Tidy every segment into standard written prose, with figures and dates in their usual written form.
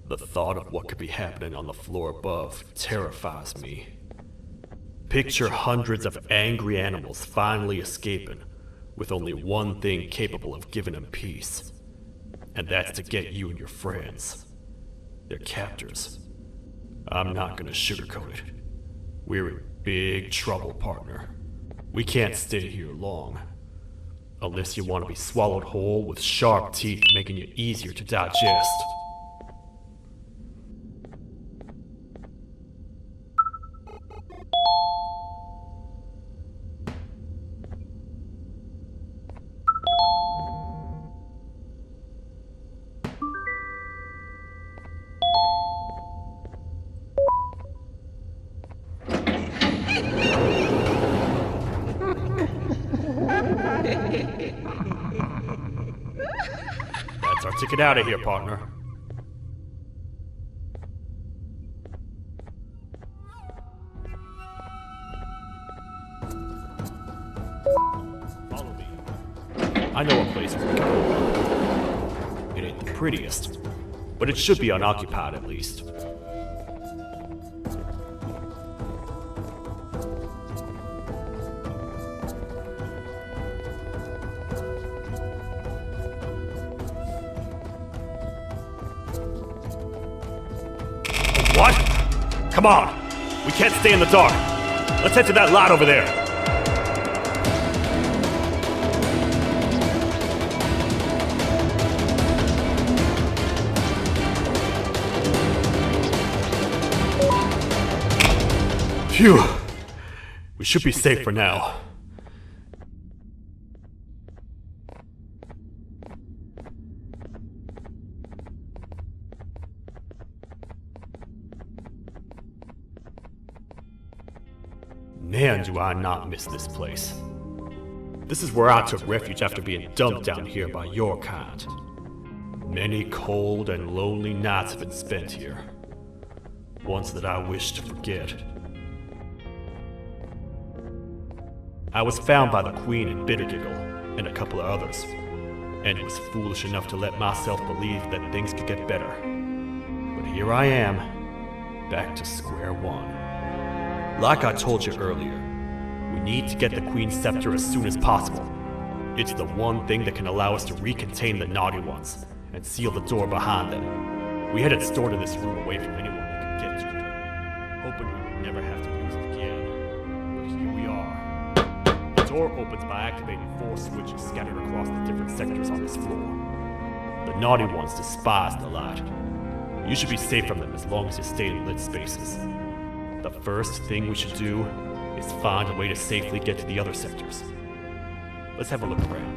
The thought of what could be happening on the floor above terrifies me. Picture hundreds of angry animals finally escaping, with only one thing capable of giving them peace. And that's to get you and your friends. Their captors. I'm not gonna sugarcoat it. We're in big trouble, partner. We can't stay here long. Unless you want to be swallowed whole with sharp teeth making you easier to digest. That's our ticket out of here, partner. Follow me. I know a place where we can go. It ain't the prettiest, but it should be unoccupied at least. What? Come on! We can't stay in the dark! Let's head to that lot over there! Phew! We should be safe for now. Man, do I not miss this place. This is where I took refuge after being dumped down here by your kind. Many cold and lonely nights have been spent here. Ones that I wish to forget. I was found by the Queen and Bittergiggle, and a couple of others, and was foolish enough to let myself believe that things could get better. But here I am, back to square one. Like I told you earlier, we need to get the Queen's scepter as soon as possible. It's the one thing that can allow us to recontain the naughty ones and seal the door behind them. We had it stored in this room away from anyone that could get to it, hoping we would never have to use it again. But here we are. The door opens by activating 4 switches scattered across the different sectors on this floor. The naughty ones despise the light. You should be safe from them as long as you stay in lit spaces. The first thing we should do is find a way to safely get to the other sectors. Let's have a look around.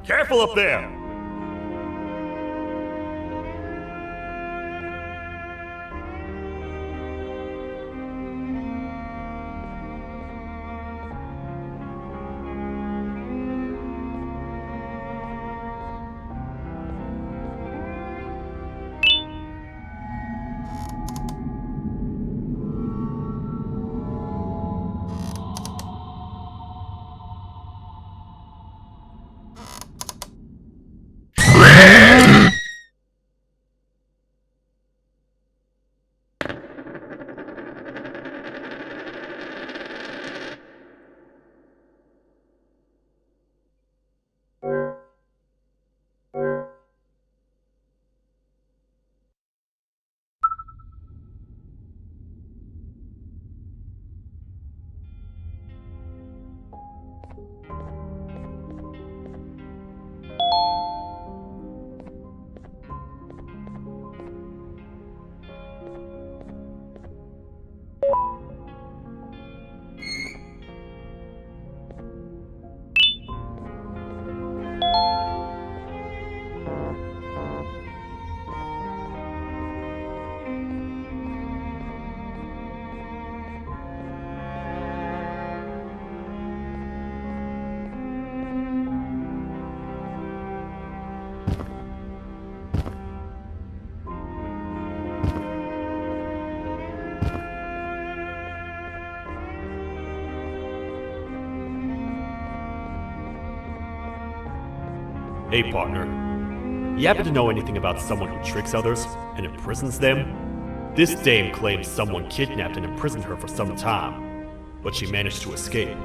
Careful up there! Hey, partner. You happen to know anything about someone who tricks others and imprisons them? This dame claims someone kidnapped and imprisoned her for some time, but she managed to escape.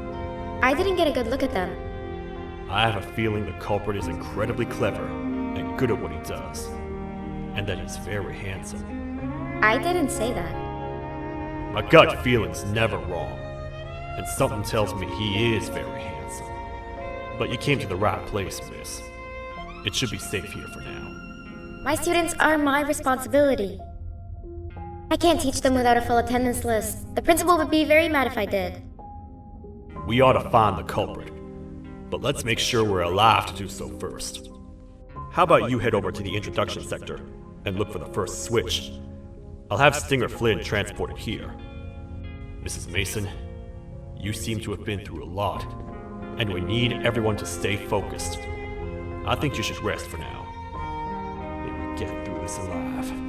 I didn't get a good look at them. I have a feeling the culprit is incredibly clever and good at what he does, and that he's very handsome. I didn't say that. My gut feeling's never wrong, and something tells me he is very handsome. But you came to the right place, miss. It should be safe here for now. My students are my responsibility. I can't teach them without a full attendance list. The principal would be very mad if I did. We ought to find the culprit, but let's make sure we're alive to do so first. How about you head over to the introduction sector and look for the first switch? I'll have Stinger Flynn transported here. Mrs. Mason, you seem to have been through a lot, and we need everyone to stay focused. I think you should rest for now. Maybe we get through this alive.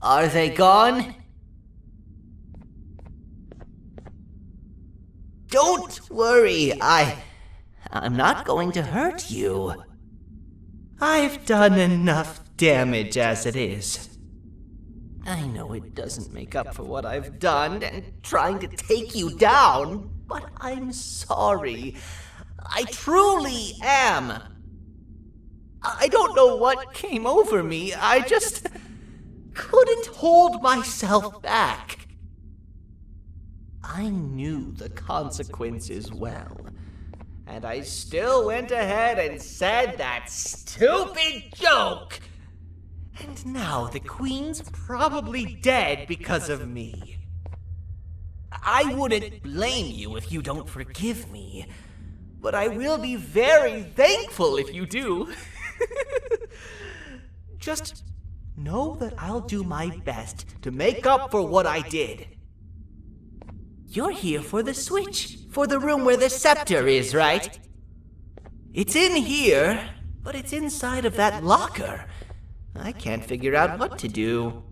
Are they gone? Don't worry, I'm not going to hurt you. I've done enough damage as it is. I know it doesn't make up for what I've done and trying to take you down, but I'm sorry. I truly am. I don't know what came over me. I just couldn't hold myself back. I knew the consequences well, and I still went ahead and said that stupid joke. And now the Queen's probably dead because of me. I wouldn't blame you if you don't forgive me, but I will be very thankful if you do. Just know that I'll do my best to make up for what I did. You're here for the switch, for the room where the scepter is, right? It's in here, but it's inside of that locker. I can't figure out what to do.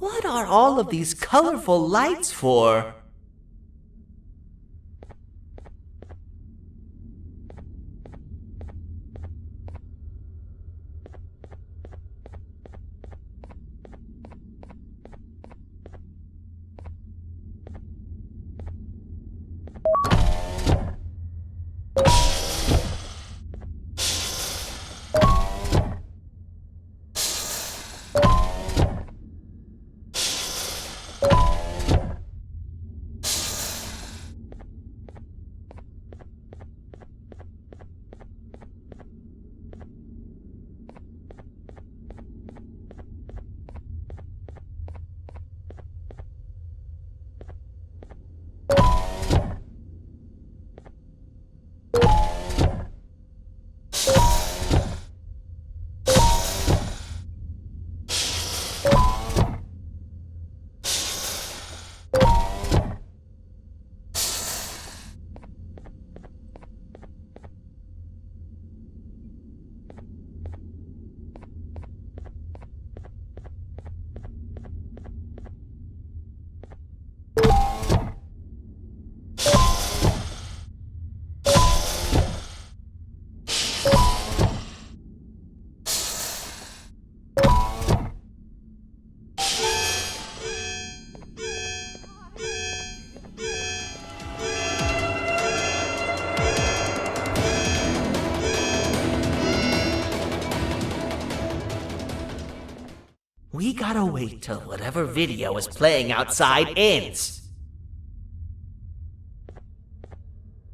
What are all of these colorful lights for? We gotta wait till whatever video is playing outside ends.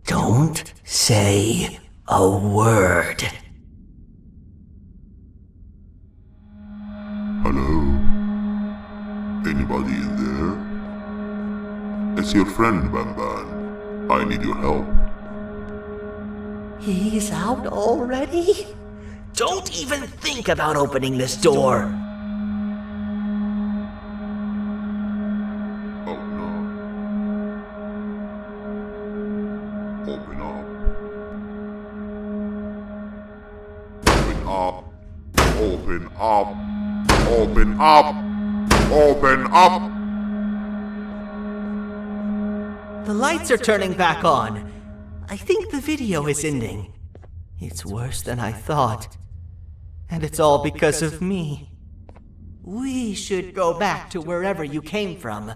Don't say a word. Hello? Anybody in there? It's your friend, Banban. I need your help. He's out already? Don't even think about opening this door. Oh no. Open up. Open up. Open up. Open up. The lights are turning back on. I think the video is ending. It's worse than I thought. And it's all because of me. We should go back to wherever you came from.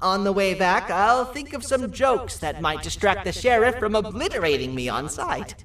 On the way back, I'll think of some jokes that might distract the sheriff from obliterating me on sight.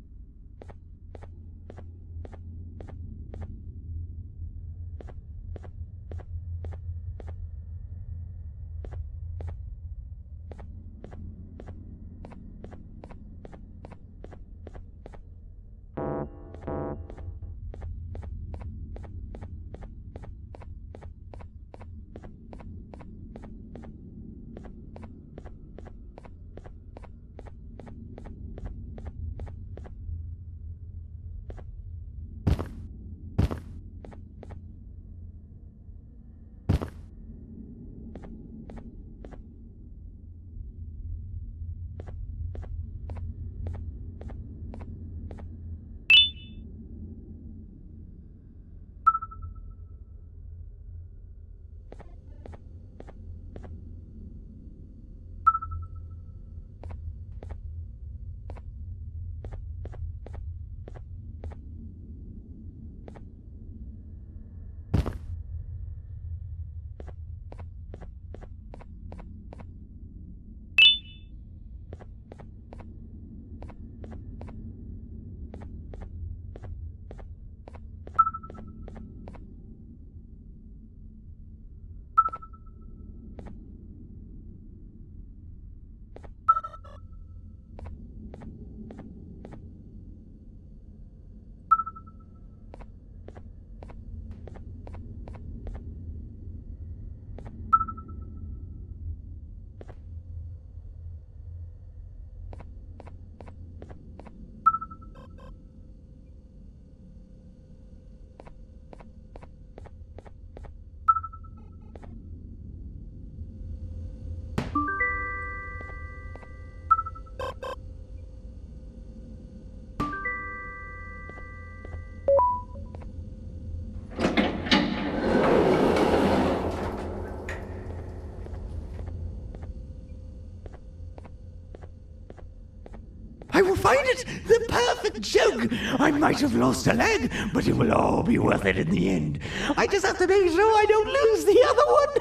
it! The perfect joke! I might have lost a leg, but it will all be worth it in the end. I just have to make sure I don't lose the other one.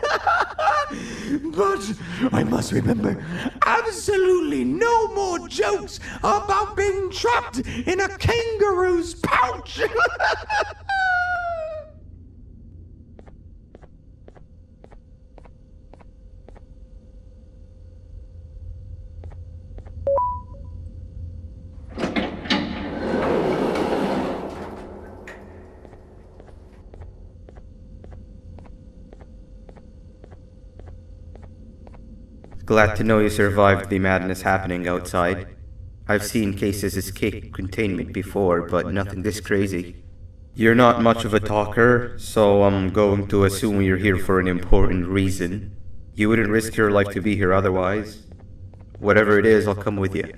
But I must remember, absolutely no more jokes about being trapped in a kangaroo's pouch. Glad to know you survived the madness happening outside. I've seen cases escape containment before, but nothing this crazy. You're not much of a talker, so I'm going to assume you're here for an important reason. You wouldn't risk your life to be here otherwise. Whatever it is, I'll come with you.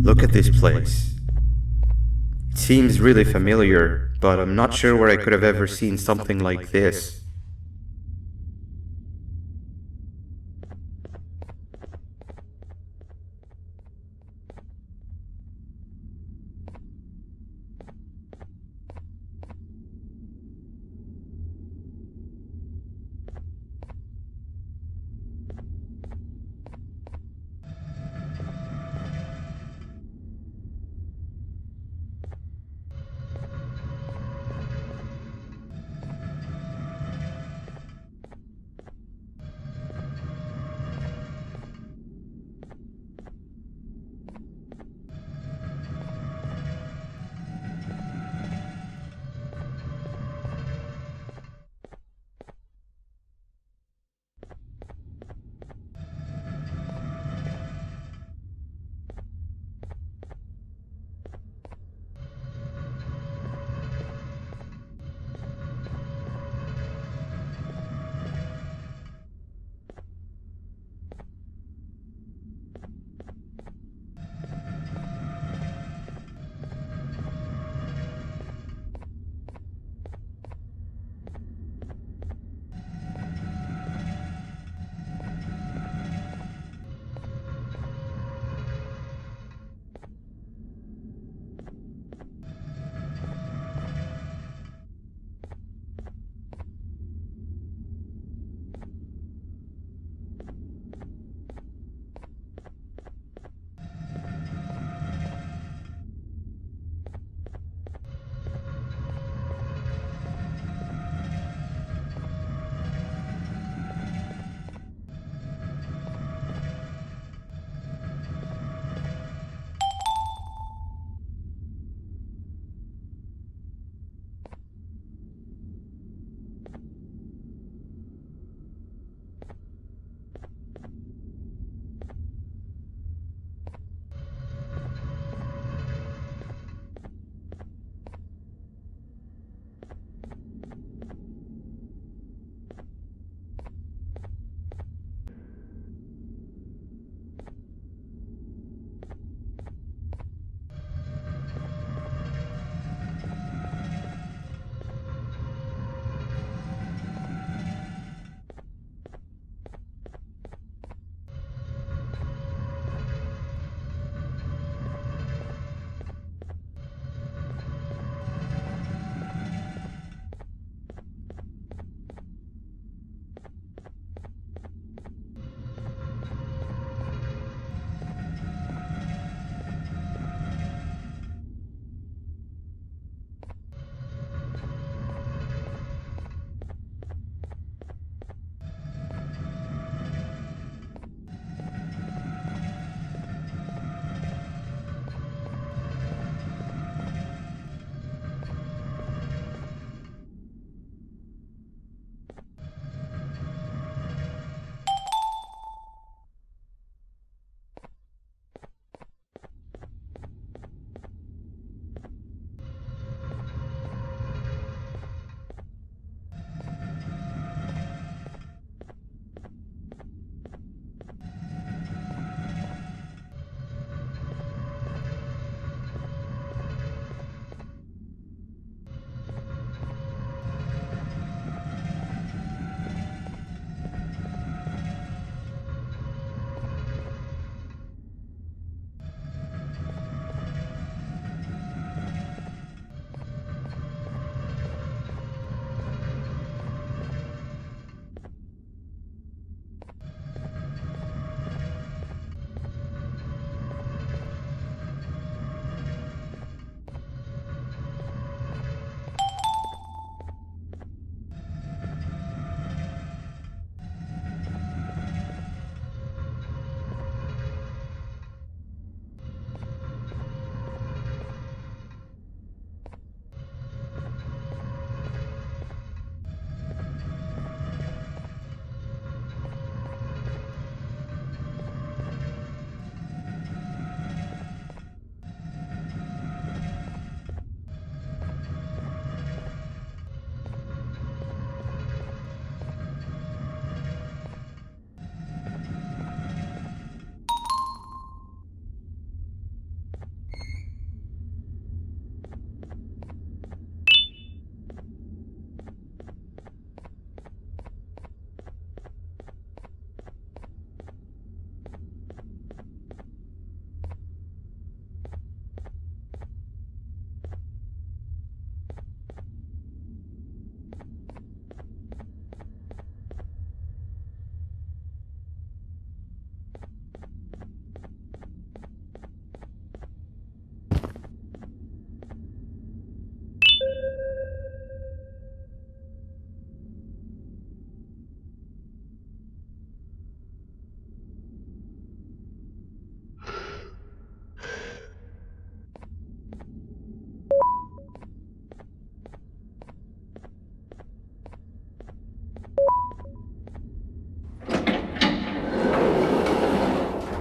Look at this place. It seems really familiar, but I'm not sure where I could have ever seen something like this.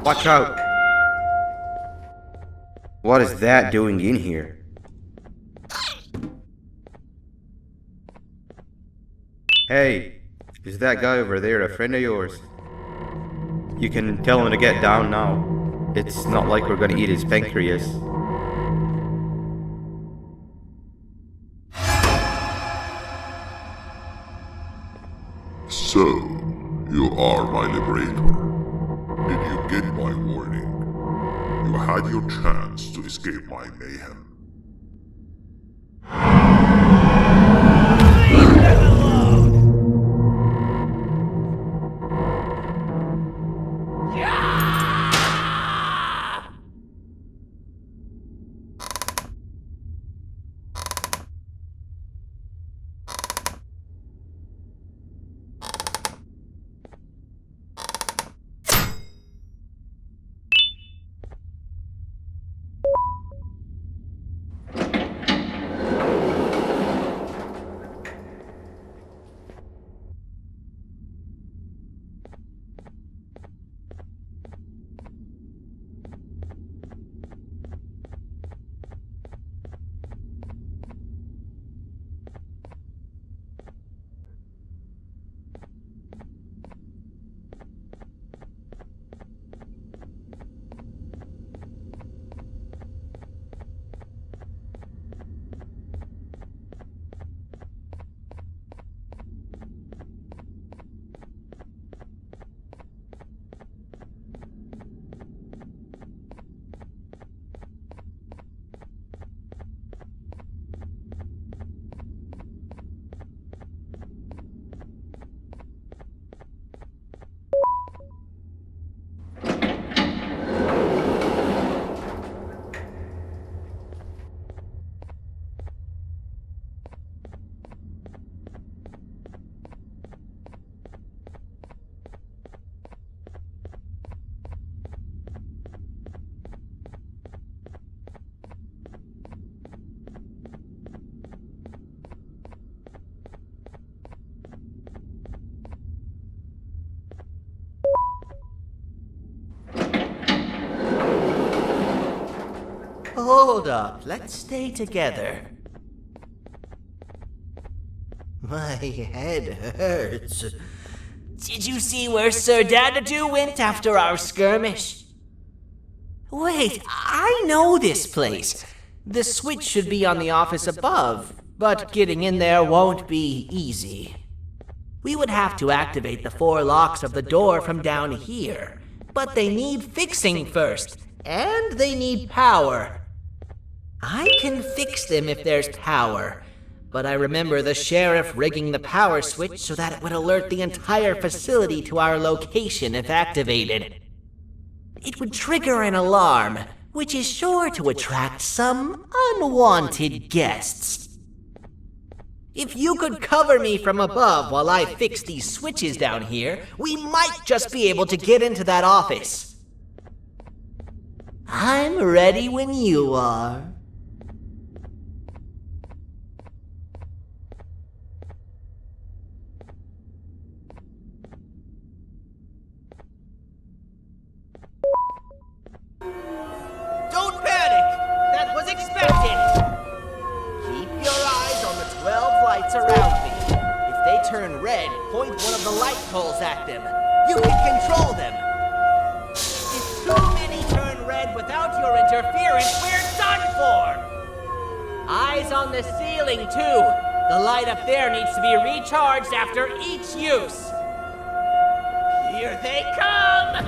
Watch out! What is that doing in here? Hey, is that guy over there a friend of yours? You can tell him to get down now. It's not like we're gonna eat his pancreas. So, you are my liberator. Did you get my warning? You had your chance to escape my mayhem. Hold up, let's stay together. My head hurts. Did you see where Sir Dadadoo went after our skirmish? Wait, I know this place. The switch should be on the office above, but getting in there won't be easy. We would have to activate the 4 locks of the door from down here, but they need fixing first, and they need power. I can fix them if there's power, but I remember the sheriff rigging the power switch so that it would alert the entire facility to our location if activated. It would trigger an alarm, which is sure to attract some unwanted guests. If you could cover me from above while I fix these switches down here, we might just be able to get into that office. I'm ready when you are. Don't panic! That was expected! Keep your eyes on the 12 lights around me. If they turn red, point one of the light poles at them. You can control them. If too many turn red without your interference, we're done for! Eyes on the ceiling, too. The light up there needs to be recharged after each use. Here they come!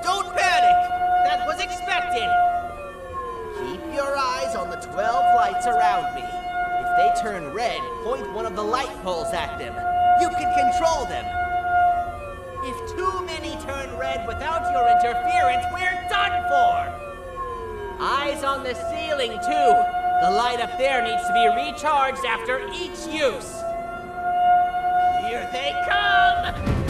Don't panic! That was expected! Keep your eyes on the 12 lights around me. If they turn red, point one of the light poles at them. You can control them. If too many turn red without your interference, we're done for! Eyes on the ceiling, too. The light up there needs to be recharged after each use. Here they come!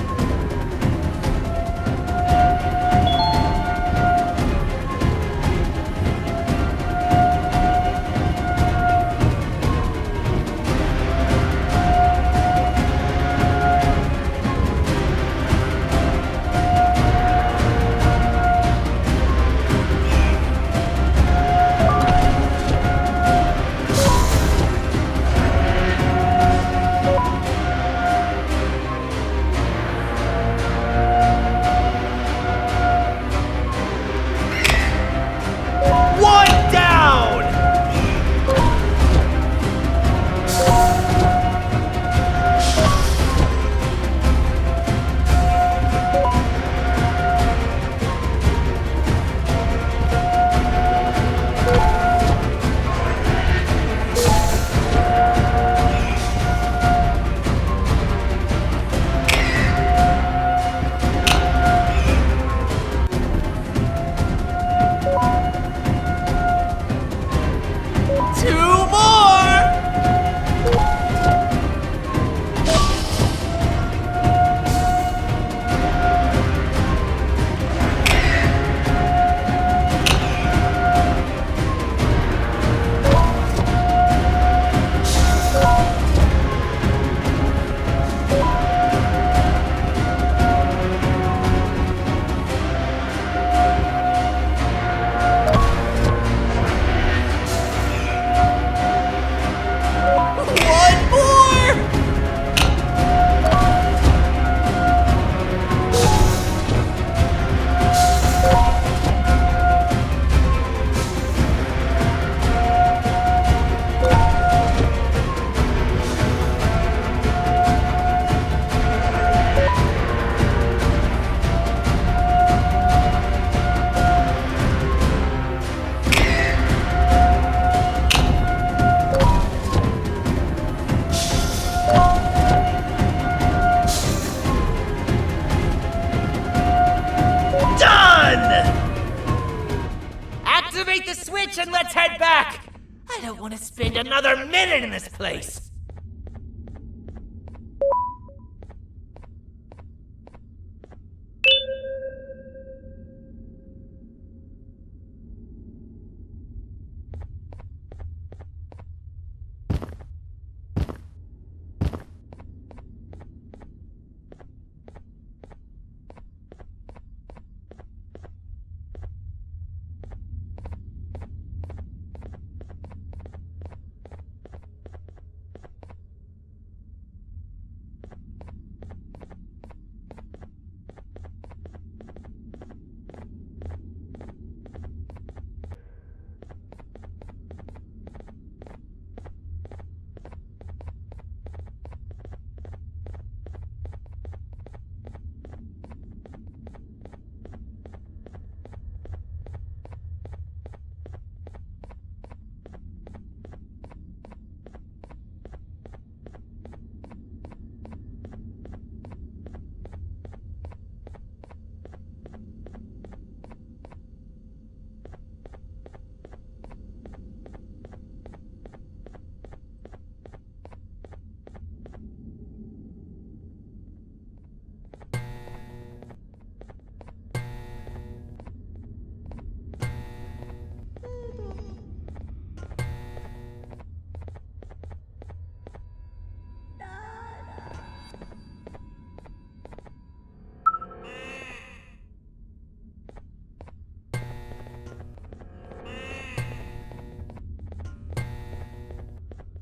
And let's head back! I don't want to spend another minute in this place!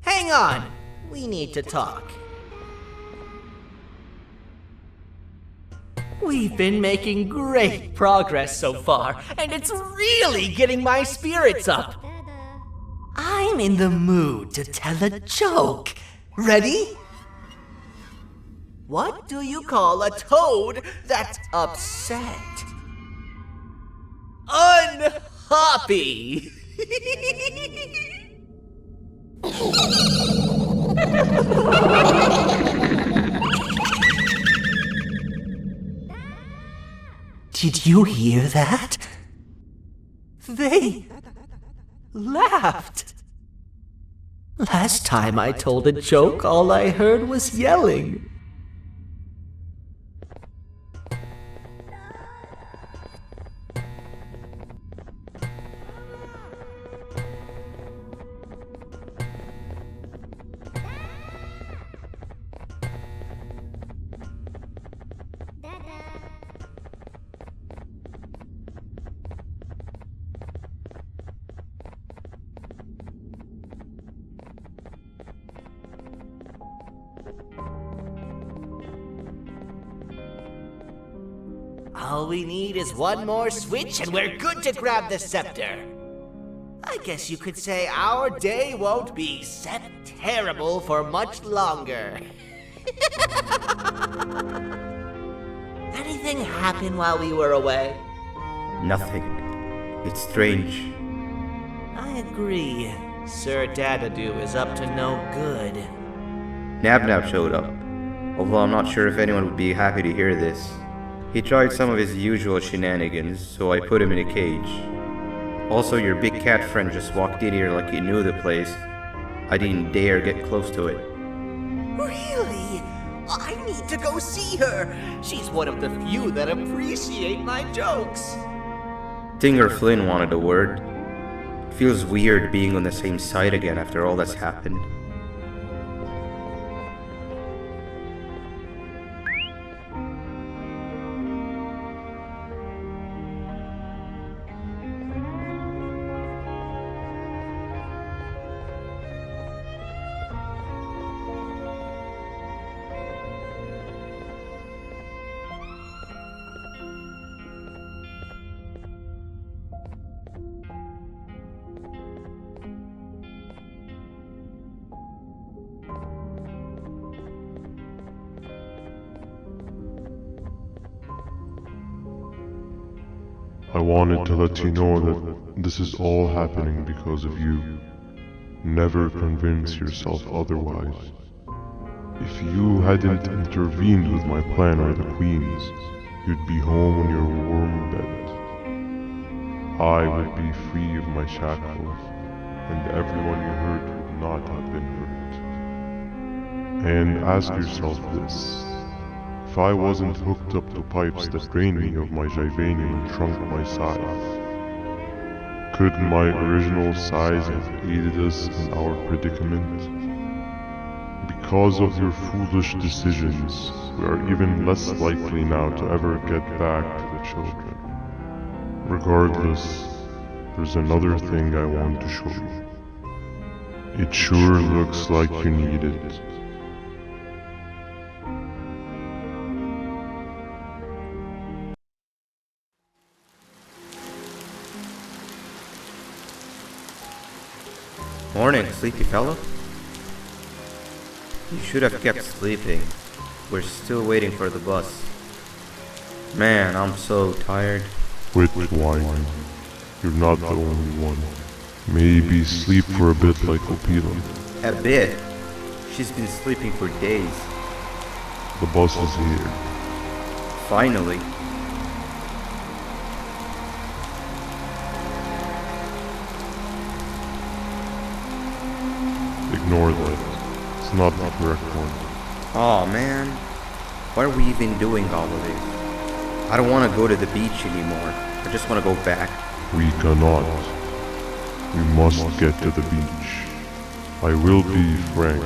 Hang on! We need to talk. We've been making great progress so far, and it's really getting my spirits up. I'm in the mood to tell a joke. Ready? What do you call a toad that's upset? Unhappy! Did you hear that? They laughed. Last time I told a joke, all I heard was yelling. All we need is one more switch and we're good to grab the scepter. I guess you could say our day won't be terrible for much longer. Anything happen while we were away? Nothing. It's strange. I agree. Sir Dadadoo is up to no good. Nab showed up, although I'm not sure if anyone would be happy to hear this. He tried some of his usual shenanigans, so I put him in a cage. Also, your big cat friend just walked in here like he knew the place. I didn't dare get close to it. Really? I need to go see her. She's one of the few that appreciate my jokes. Stinger Flynn wanted a word. Feels weird being on the same side again after all that's happened. I wanted to let you know that this is all happening because of you. Never convince yourself otherwise. If you hadn't intervened with my plan or the Queen's, you'd be home on your warm bed. I would be free of my shackles, and everyone you hurt would not have been hurt. And ask yourself this. If I wasn't hooked up to pipes that drained me of my Jivanium and shrunk my size, could my original size have aided us in our predicament? Because of your foolish decisions, we are even less likely now to ever get back to the children. Regardless, there's another thing I want to show you. It sure looks like you need it. Morning, sleepy fellow. You should have kept sleeping. We're still waiting for the bus. Man, I'm so tired. Quit whining. You're not the only one. Maybe sleep for a bit like Opila. A bit? She's been sleeping for days. The bus is here. Finally. Ignore that. It's not the correct one. Aw, man. What are we even doing all of this? I don't want to go to the beach anymore. I just want to go back. We cannot. We must get to the beach. I will be frank.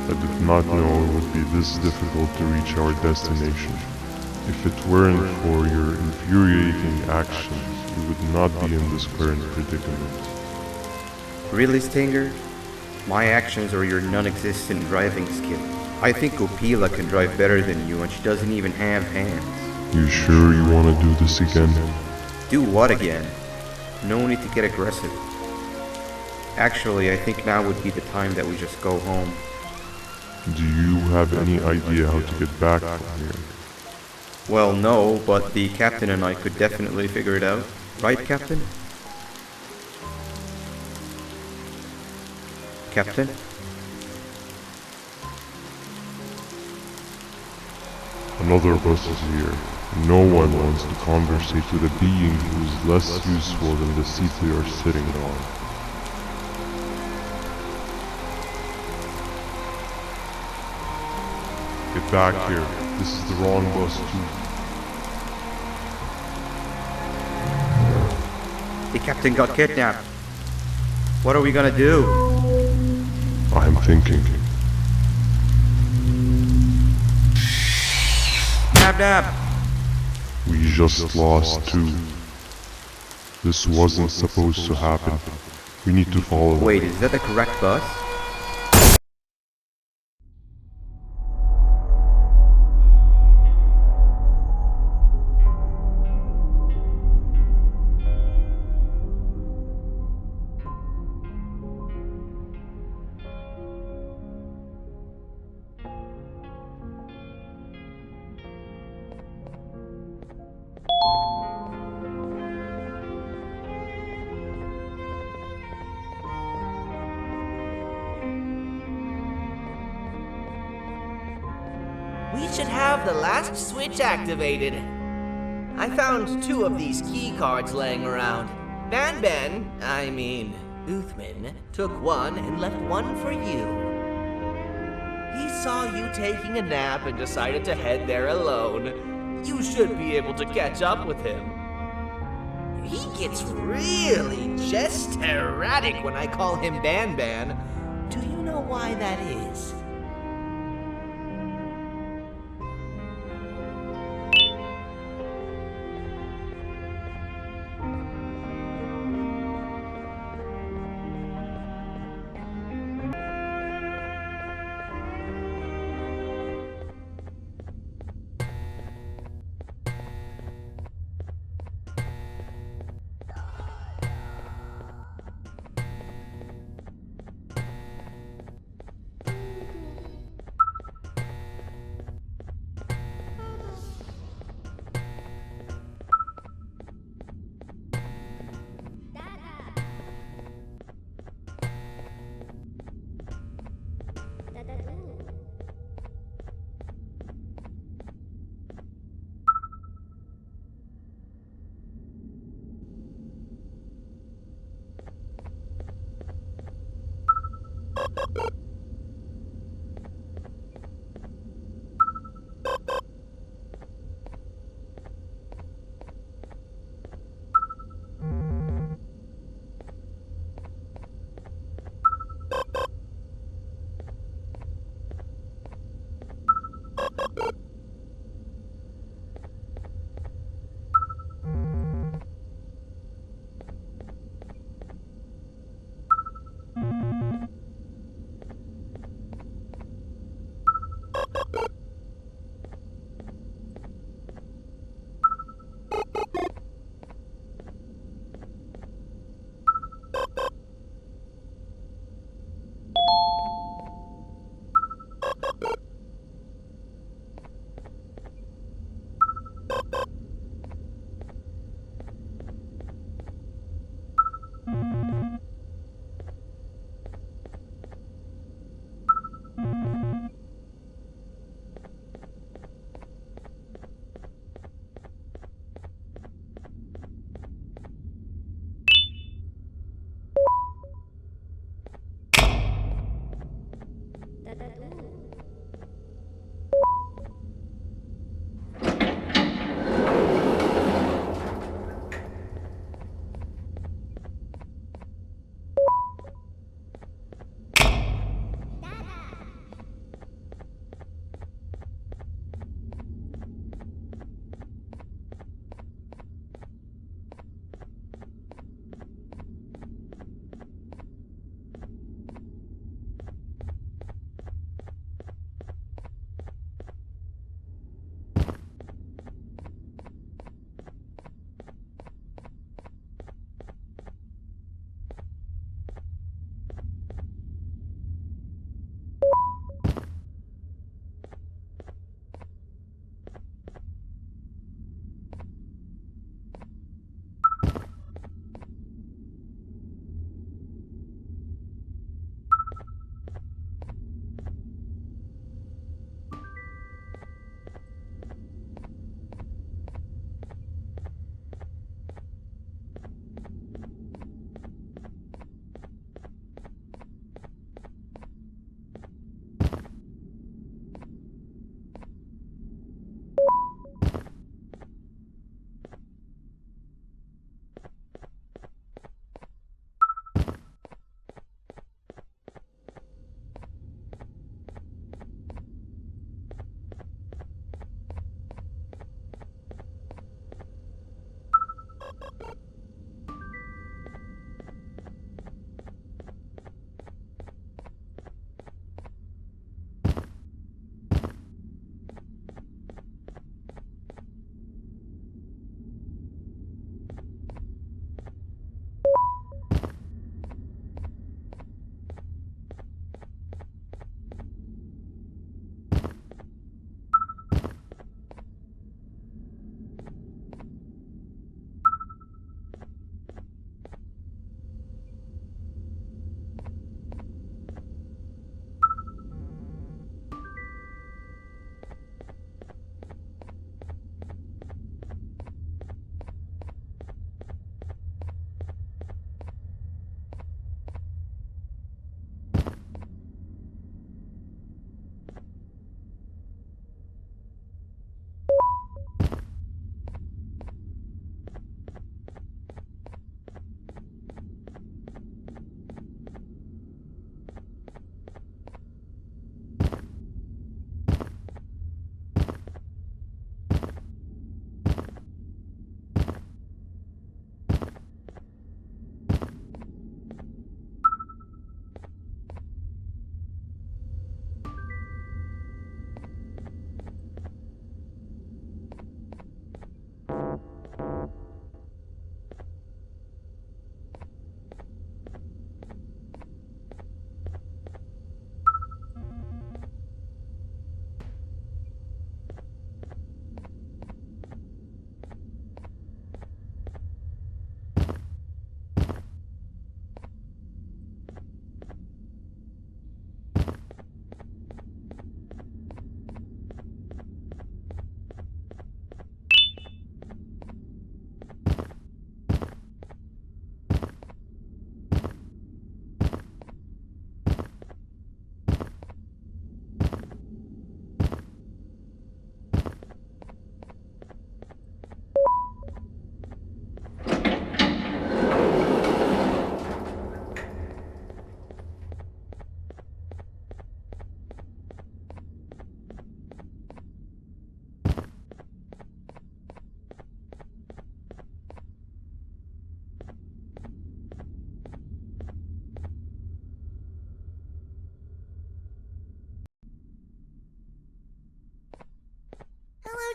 I did not know it would be this difficult to reach our destination. If it weren't for your infuriating actions, we would not be in this current predicament. Really, Stinger? My actions are your non-existent driving skill. I think Opila can drive better than you and she doesn't even have hands. You sure you want to do this again? Do what again? No need to get aggressive. Actually, I think now would be the time that we just go home. Do you have any idea how to get back from here? Well, no, but the captain and I could definitely figure it out. Right, Captain? Captain? Another bus is here. No one wants to conversate with a being who is less useful than the seat they are sitting on. Get back here. This is the wrong bus too. The captain got kidnapped. What are we gonna do? I'm thinking. Nab nab! We just lost two. This wasn't supposed to happen. We need to follow. Wait, is that the correct bus? We should have the last switch activated. I found 2 of these key cards laying around. Banban, Uthman, took one and left one for you. He saw you taking a nap and decided to head there alone. You should be able to catch up with him. He gets really just erratic when I call him Banban. Do you know why that is?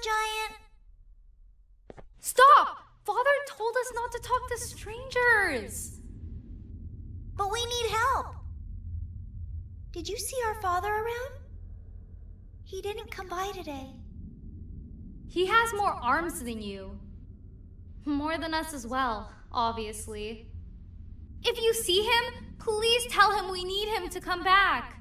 Giant. Stop! Father told us not to talk to strangers. But we need help. Did you see our father around? He didn't come by today. He has more arms than you. More than us as well, obviously. If you see him, please tell him we need him to come back.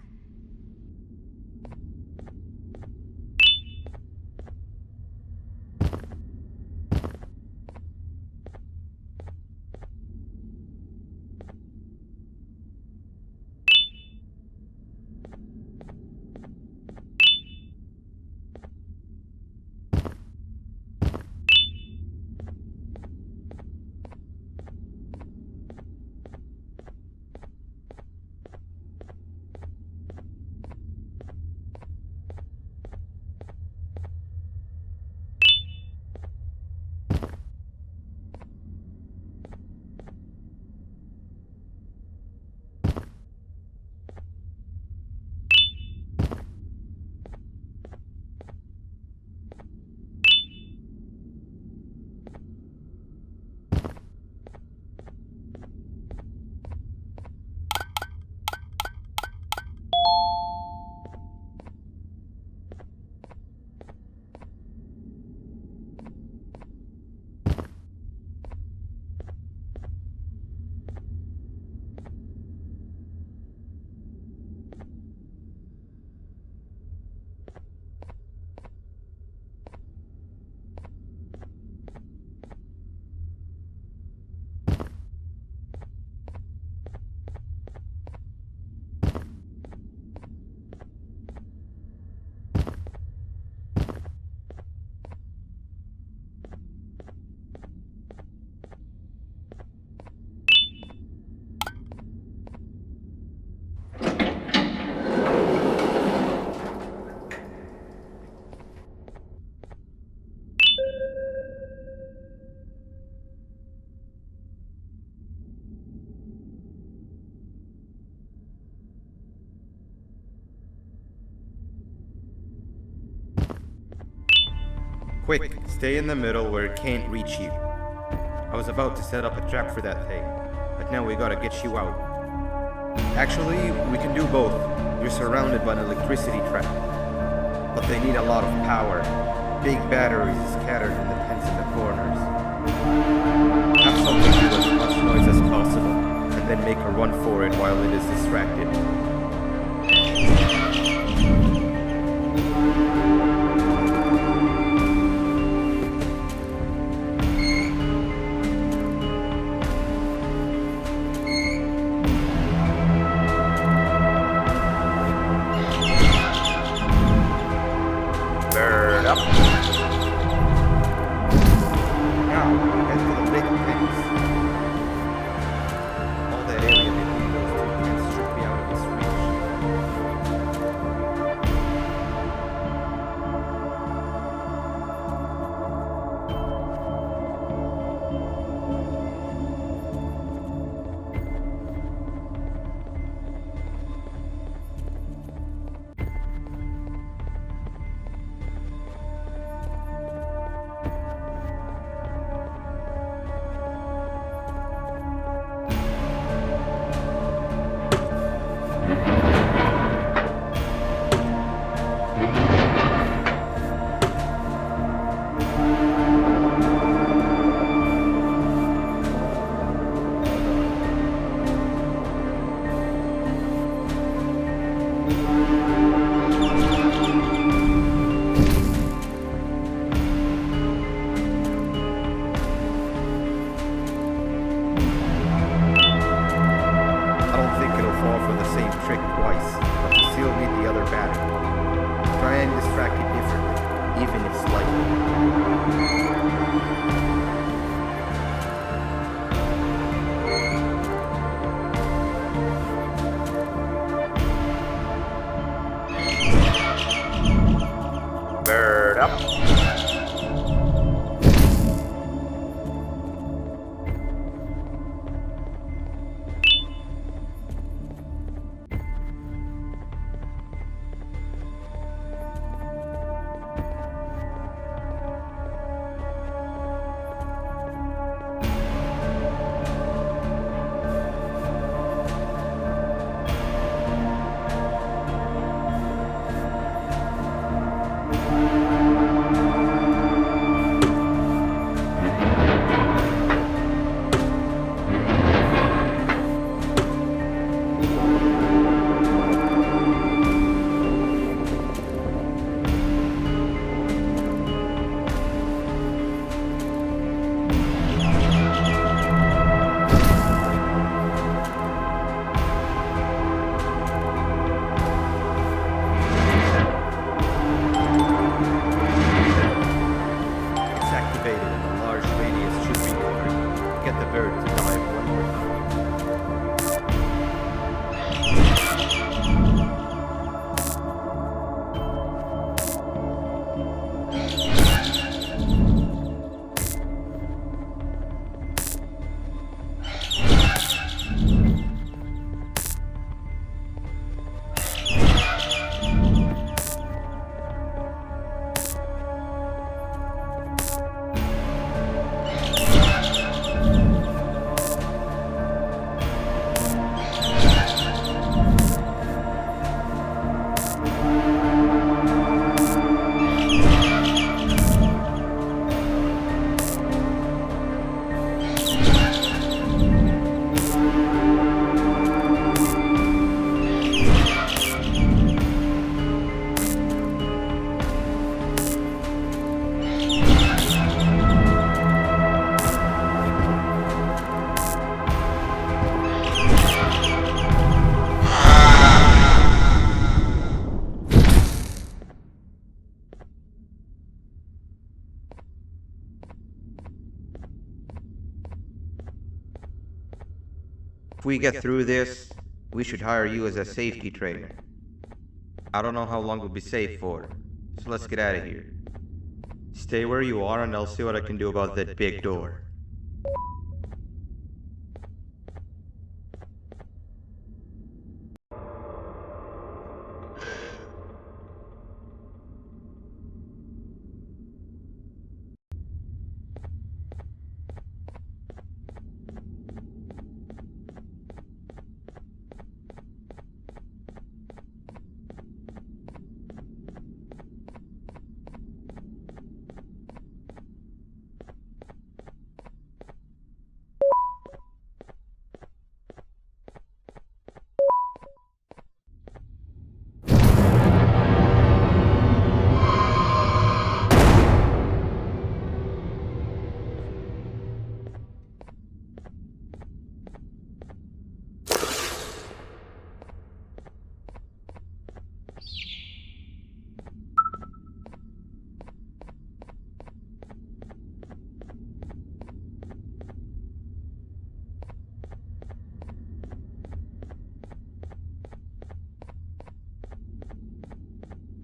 Quick, stay in the middle where it can't reach you. I was about to set up a trap for that thing, but now we gotta get you out. Actually, we can do both. You're surrounded by an electricity trap, but they need a lot of power. Big batteries scattered in the pens in the corners. Have something to do as much noise as possible, and then make a run for it while it is distracted. All that area between those two pens should be out of its reach. prepared to die one more time. If we get through this, we should hire you as a safety trainer. I don't know how long we'll be safe for, so let's get out of here. Stay where you are and I'll see what I can do about that big door.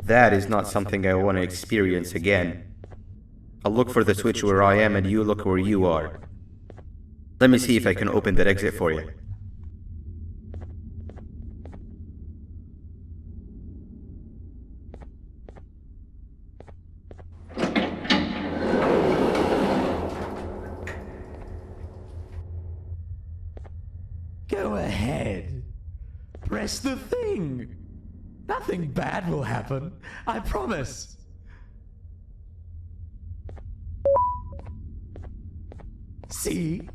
That is not something I want to experience again. I'll look for the switch where I am and you look where you are. Let me see if I can open that exit for you. Go ahead. Press the thing. Nothing bad will happen. I promise. See?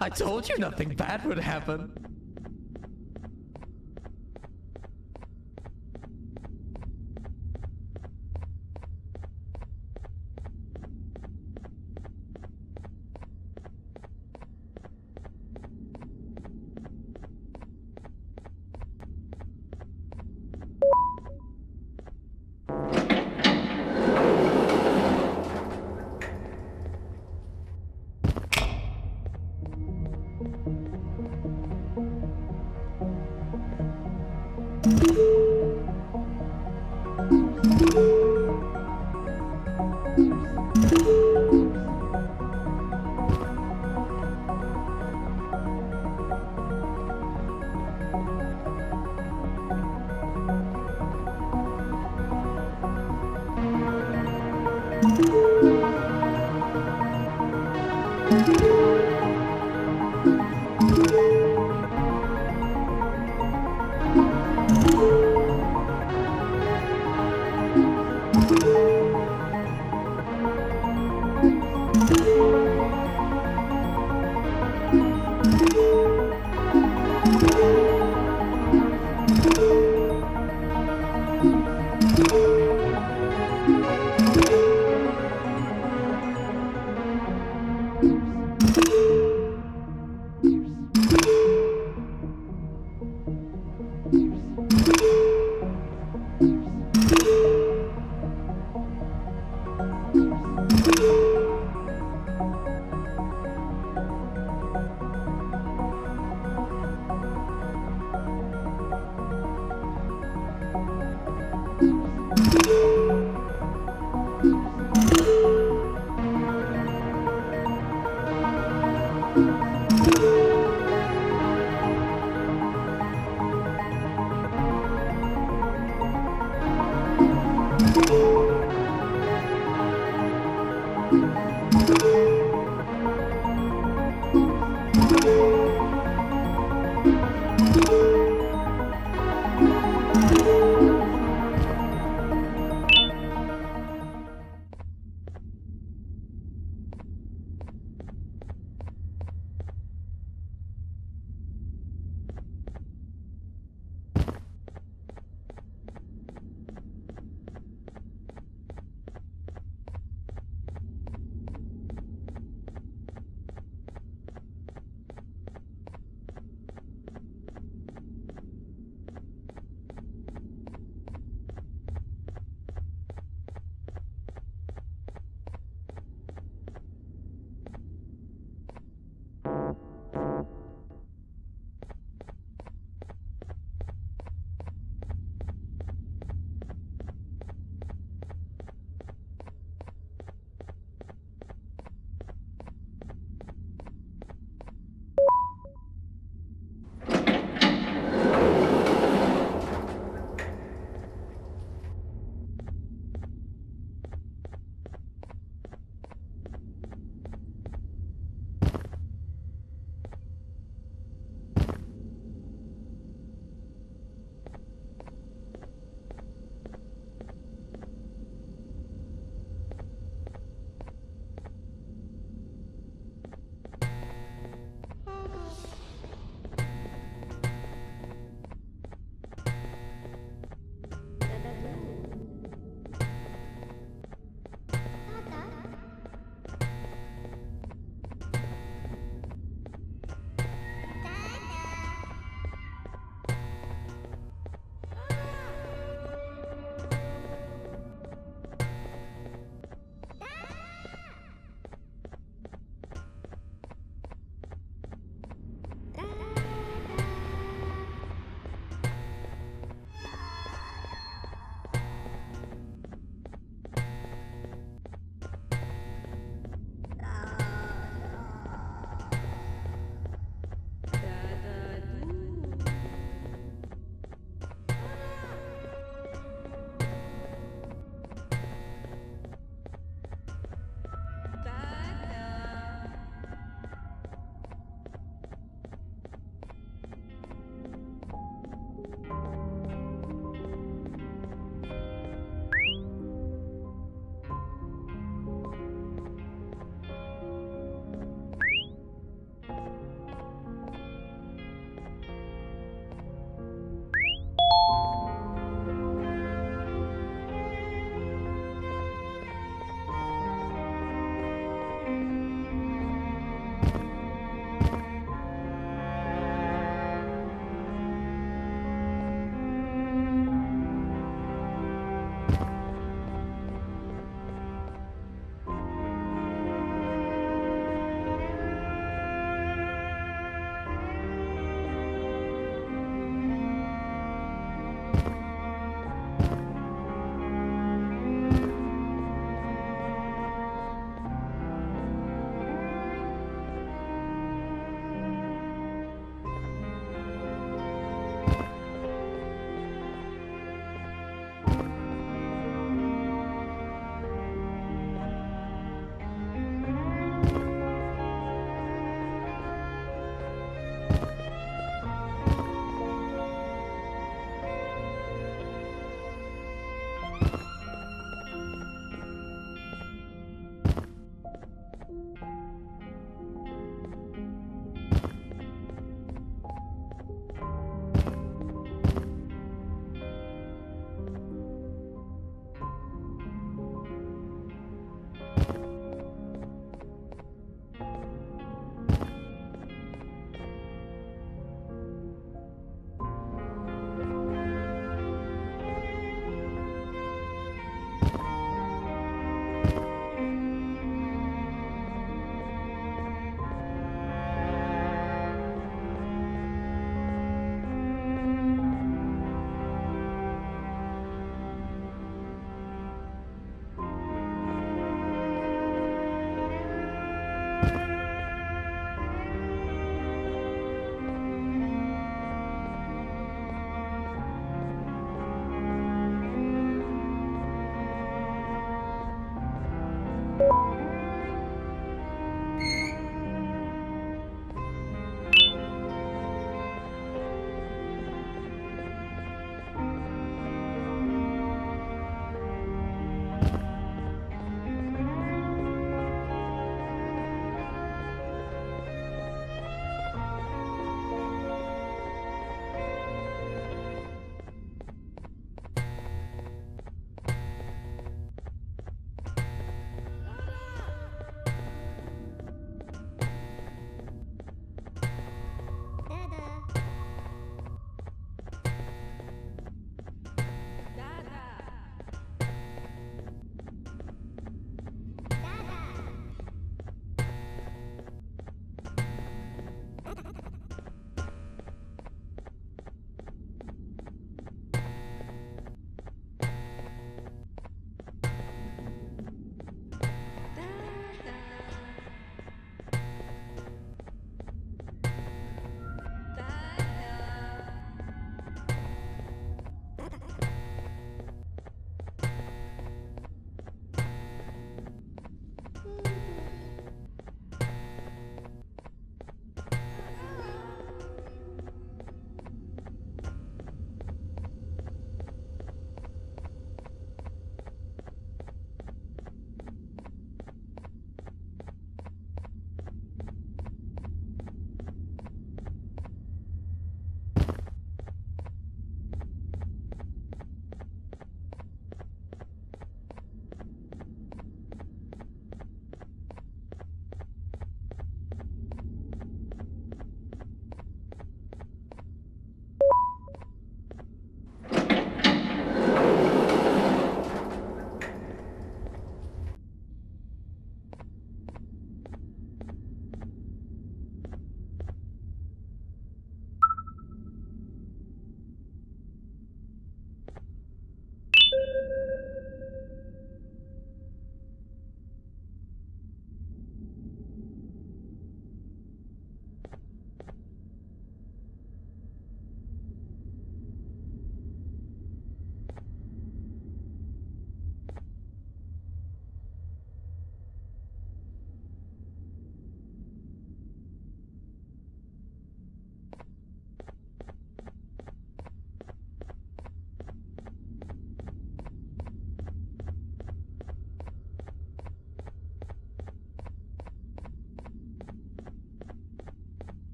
I told you nothing bad would happen.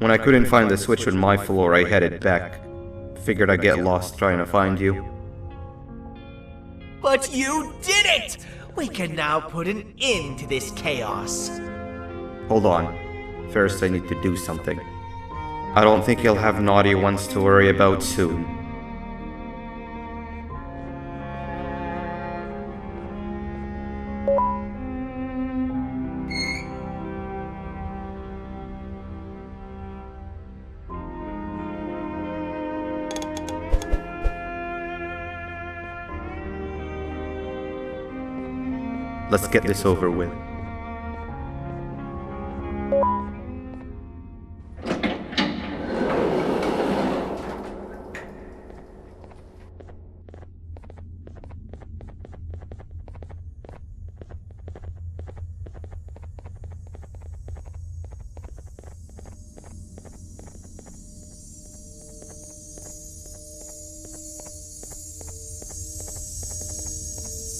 When I couldn't find the switch on my floor, I headed back. Figured I'd get lost trying to find you. But you did it! We can now put an end to this chaos. Hold on. First I need to do something. I don't think you'll have naughty ones to worry about soon. Let's get this over with.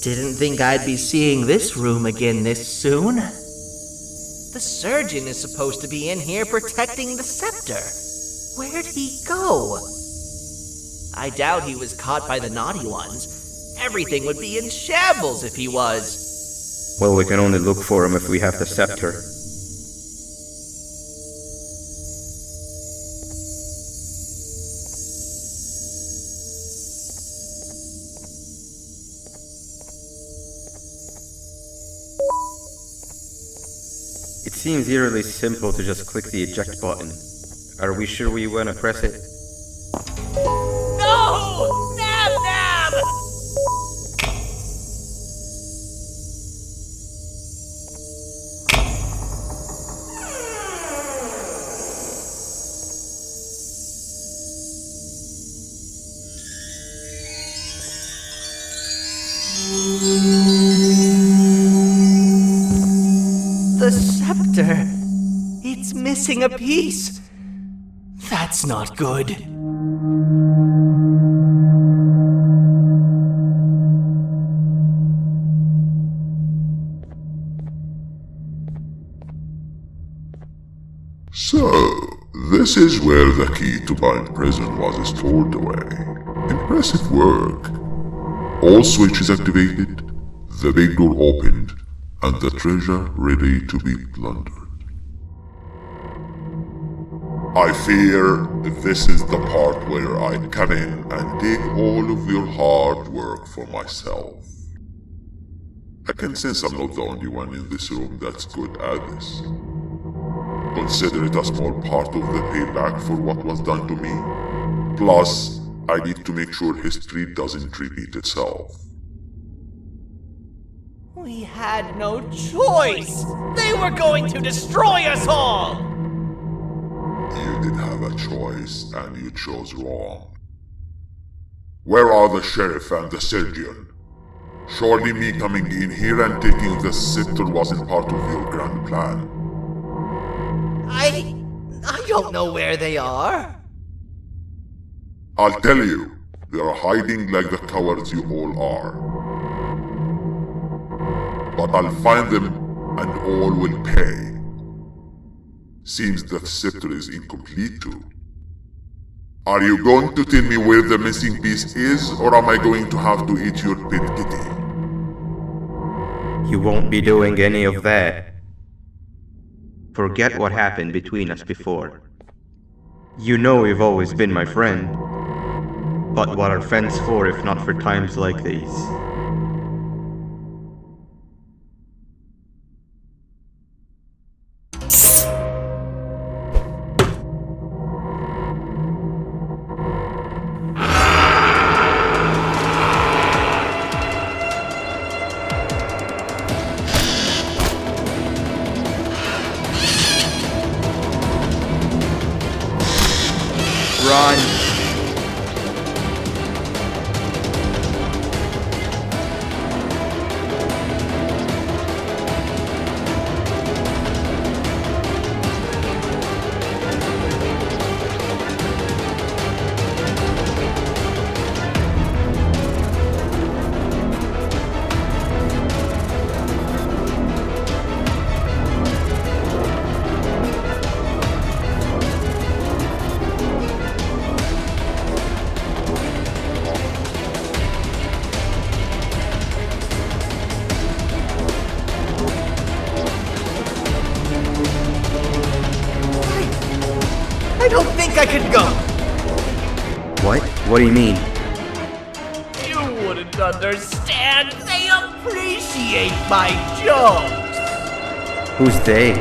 Didn't think I'd be seeing this room again this soon. The surgeon is supposed to be in here protecting the scepter. Where'd he go? I doubt he was caught by the naughty ones. Everything would be in shambles if he was. Well, we can only look for him if we have the scepter. It seems eerily simple to just click the eject button. Are we sure we want to press it? No! Nab Nab! The scepter. It's missing a piece. That's not good. So, this is where the key to Bind Prison was stored away. Impressive work. All switches activated, the big door opened, and the treasure ready to be plundered. I fear this is the part where I come in and take all of your hard work for myself. I can sense I'm not the only one in this room that's good at this. Consider it a small part of the payback for what was done to me. Plus, I need to make sure history doesn't repeat itself. We had no choice! They were going to destroy us all! You did have a choice, and you chose wrong. Where are the sheriff and the surgeon? Surely me coming in here and taking the scepter wasn't part of your grand plan. I don't know where they are. I'll tell you, they're hiding like the cowards you all are. But I'll find them, and all will pay. Seems the scepter is incomplete too. Are you going to tell me where the missing piece is, or am I going to have to eat your pet kitty? You won't be doing any of that. Forget what happened between us before. You know you've always been my friend. But what are friends for if not for times like these? Run! think I can go? What? What do you mean? You wouldn't understand. They appreciate my jokes. Who's they?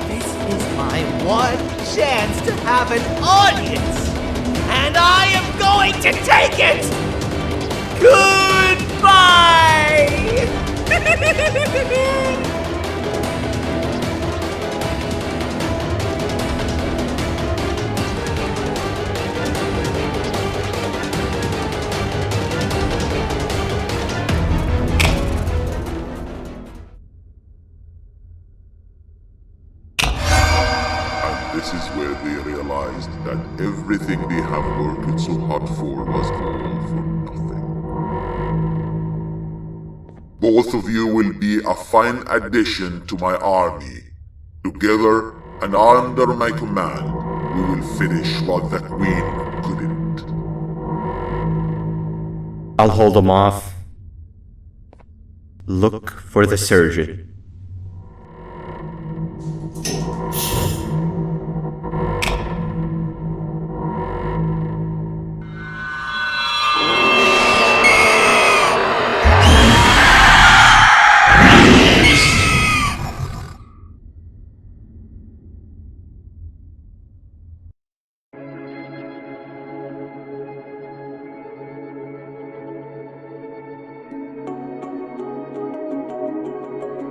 This is my one chance to have an audience, and I am going to take it. Goodbye. This is where they realized that everything they have worked so hard for was all for nothing. Both of you will be a fine addition to my army. Together and under my command, we will finish what the Queen couldn't. I'll hold them off. Look for the surgeon.